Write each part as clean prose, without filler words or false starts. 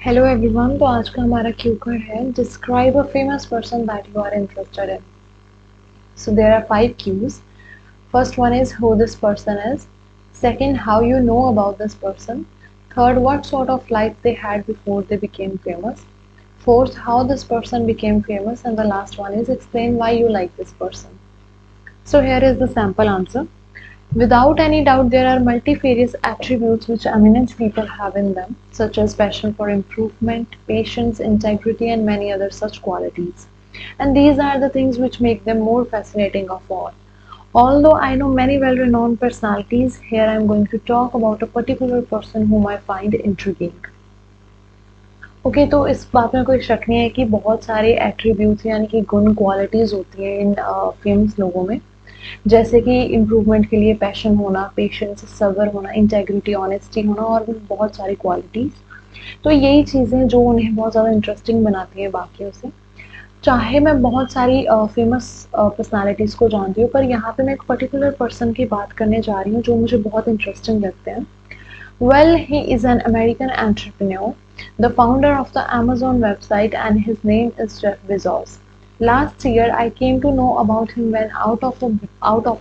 Hello everyone. तो आज का हमारा क्यू कार्ड है describe a famous person that you are interested in. So there are 5 cues. First one is who this person is. Second, how you know about this person. Third, what sort of life they had before they became famous. Fourth, how this person became famous. And the last one is explain why you like this person. So here is the sample answer. Without any doubt, there are multifarious attributes which eminent people have in them, such as passion for improvement, patience, integrity, and many other such qualities. And these are the things which make them more fascinating of all. Although I know many well renowned personalities, here I am going to talk about a particular person whom I find intriguing. Okay तो इस बात में कोई शक नहीं है कि बहुत सारे एट्रीब्यूट्स यानी कि गुण क्वालिटीज होती हैं इन फेमस लोगों में, जैसे कि इम्प्रूवमेंट के लिए पैशन होना, पेशेंस, सब्र होना, इंटेग्रिटी, ऑनेस्टी होना और भी बहुत सारी क्वालिटीज। तो यही चीज़ें जो उन्हें बहुत ज़्यादा इंटरेस्टिंग बनाती हैं बाकियों से। चाहे मैं बहुत सारी फेमस पर्सनालिटीज़ को जानती हूँ, पर यहाँ पे मैं एक पर्टिकुलर पर्सन की बात करने जा रही हूँ जो मुझे बहुत इंटरेस्टिंग लगते हैं। Well, he is an American entrepreneur, the founder of the Amazon website, and his name is Jeff Bezos. Last year, I came to know about him when out of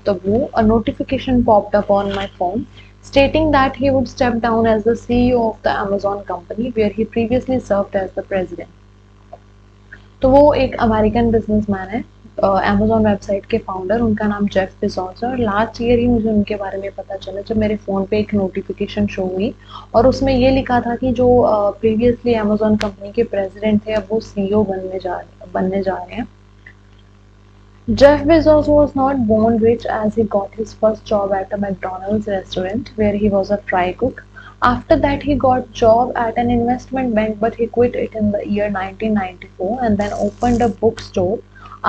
the blue, a notification popped up on my phone stating that he would step down as the CEO of the Amazon company, where he previously served as the president. तो वो एक American businessman है, Amazon website के founder. उनका नाम Jeff Bezos है और last year ही मुझे उनके बारे में पता चला जब मेरे फ़ोन पे एक नोटिफिकेशन शो हुई और उसमें ये लिखा था कि जो प्रीवियसली अमेजोन कंपनी के प्रेसिडेंट थे अब वो सीईओ बनने जा रहे हैं। Jeff Bezos was not born rich as he got his first job at a McDonald's restaurant where he was a fry cook. After that he got job at an investment bank but he quit it in the year 1994 and then opened a bookstore.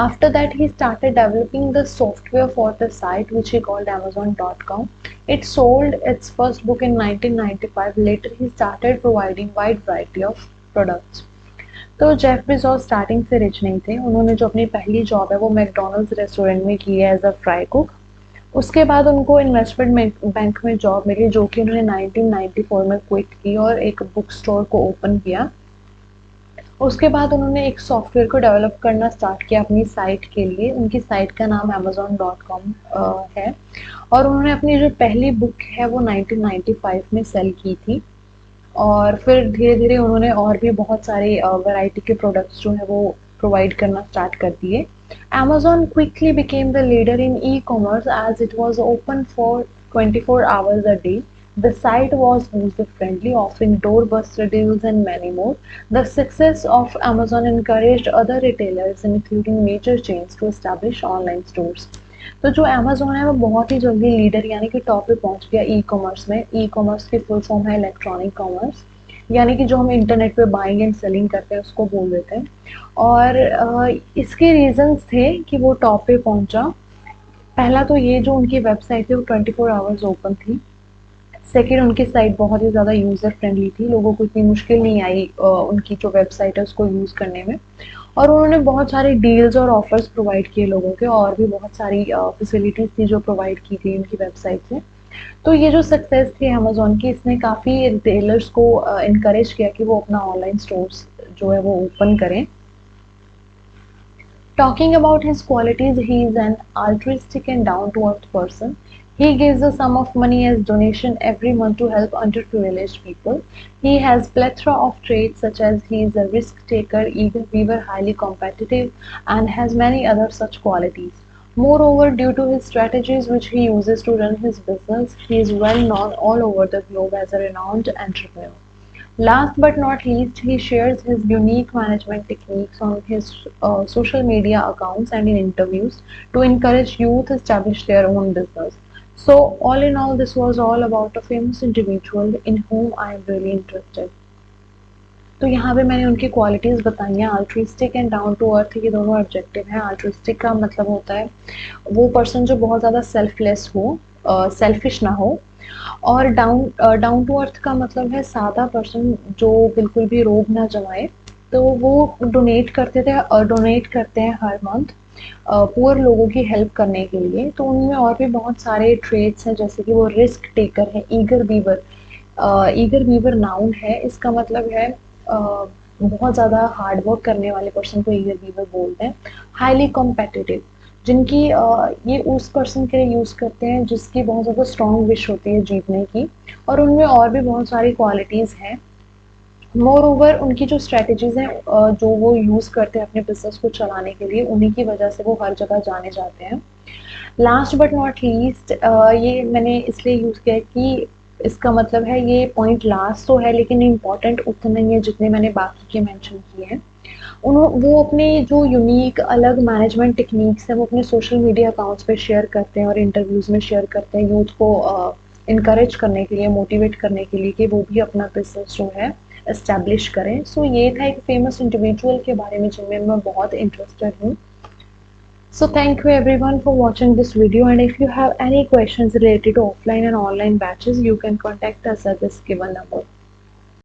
After that he started developing the software for the site which he called Amazon.com. It sold its first book in 1995. Later he started providing wide variety of products. तो Jeff Bezos starting से rich नहीं थे। उन्होंने जो अपनी पहली job है वो मैकडॉनल्ड्स रेस्टोरेंट में की है एज अ फ्राई कुक। उसके बाद उनको इन्वेस्टमेंट बैंक में जॉब मिली जो कि उन्होंने 1994 में क्विट की और एक बुक स्टोर को ओपन किया। उसके बाद उन्होंने एक सॉफ्टवेयर को डेवलप करना स्टार्ट किया अपनी साइट के लिए। उनकी साइट का नाम amazon.com है और उन्होंने अपनी जो पहली बुक है वो 1995 में सेल की थी और फिर धीरे-धीरे उन्होंने और भी बहुत सारे वैरायटी के प्रोडक्ट्स जो है वो प्रोवाइड करना स्टार्ट कर दिए। Amazon quickly became the leader in e-commerce as it was open for 24 hours a day. The site was user-friendly, offering doorbuster deals and many more. The success of Amazon encouraged other retailers, including major chains, to establish online stores. तो जो Amazon है वो बहुत ही जल्दी leader यानी कि top पे पहुंच गया ई कॉमर्स में। ई कॉमर्स की फुल फॉर्म है इलेक्ट्रॉनिक कॉमर्स, यानी कि जो हम इंटरनेट पे बाइंग एंड सेलिंग करते हैं उसको बोल देते हैं। और इसके रीजंस थे कि वो टॉप पे पहुंचा। पहला तो ये जो उनकी वेबसाइट थी वो 24 आवर्स ओपन थी। सेकंड, उनकी साइट बहुत ही ज़्यादा यूज़र फ्रेंडली थी, लोगों को इतनी मुश्किल नहीं आई उनकी जो वेबसाइट है उसको यूज़ करने में। और उन्होंने बहुत सारे डील्स और ऑफर्स प्रोवाइड किए लोगों के और भी बहुत सारी फैसिलिटीज़ थी जो प्रोवाइड की थी उनकी वेबसाइट से। तो ये जो सक्सेस थी अमेज़न की इसने काफ़ी रिटेलर्स को इनकरेज किया कि वो अपना ऑनलाइन स्टोर्स जो है वो ओपन करें। Talking about his qualities, he is an altruistic and down-to-earth person. He gives a sum of money as donation every month to help underprivileged people. He has plethora of traits such as he is a risk taker, eager beaver, highly competitive, and has many other such qualities. Moreover, due to his strategies which he uses to run his business, he is well known all over the globe as a renowned entrepreneur. Last but not least, he shares his unique management techniques on his social media accounts and in interviews to encourage youth establish their own business. So, all in all, this was all about a famous individual in whom I am really interested. तो यहाँ पे मैंने उनकी qualities बताई हैं। Altruistic and down to earth ये दोनों adjective हैं। अल्ट्रिस्टिक का मतलब होता है वो पर्सन जो बहुत ज़्यादा सेल्फलेस हो, सेल्फिश ना हो। और डाउन टू अर्थ का मतलब है सादा पर्सन जो बिल्कुल भी रोब ना जमाए। तो वो डोनेट करते हैं हर मंथ पुअर लोगों की हेल्प करने के लिए। तो उनमें और भी बहुत सारे ट्रेड्स हैं जैसे कि वो रिस्क टेकर है, eager beaver. Eager beaver noun है, इसका मतलब है बहुत ज़्यादा हार्ड वर्क करने वाले पर्सन को ईगर गिवर बोलते हैं। हाईली कॉम्पिटिटिव, जिनकी ये उस पर्सन के लिए यूज़ करते हैं जिसकी बहुत ज़्यादा स्ट्रॉन्ग विश होती है जीतने की, और उनमें और भी बहुत सारी क्वालिटीज़ हैं। मोर ओवर उनकी जो स्ट्रेटजीज़ हैं जो वो यूज़ करते हैं अपने बिजनेस को चलाने के लिए, उन्हीं की वजह से वो हर जगह जाने जाते हैं। लास्ट बट नॉट लीस्ट, ये मैंने इसलिए यूज़ किया है कि इसका मतलब है ये पॉइंट लास्ट तो है लेकिन इम्पॉर्टेंट उतना ही है जितने मैंने बाकी के मेंशन किए हैं। वो अपने जो यूनिक अलग मैनेजमेंट टेक्निक्स हैं वो अपने सोशल मीडिया अकाउंट्स पे शेयर करते हैं और इंटरव्यूज़ में शेयर करते हैं यूथ को इनकरेज करने के लिए, मोटिवेट करने के लिए कि वो भी अपना बिजनेस जो है एस्टेब्लिश करें। सो ये था एक फेमस इंडिविजुअल के बारे में जिनमें मैं बहुत इंटरेस्टेड हूँ। So thank you everyone for watching this video, and if you have any questions related to offline and online batches, you can contact us at this given number.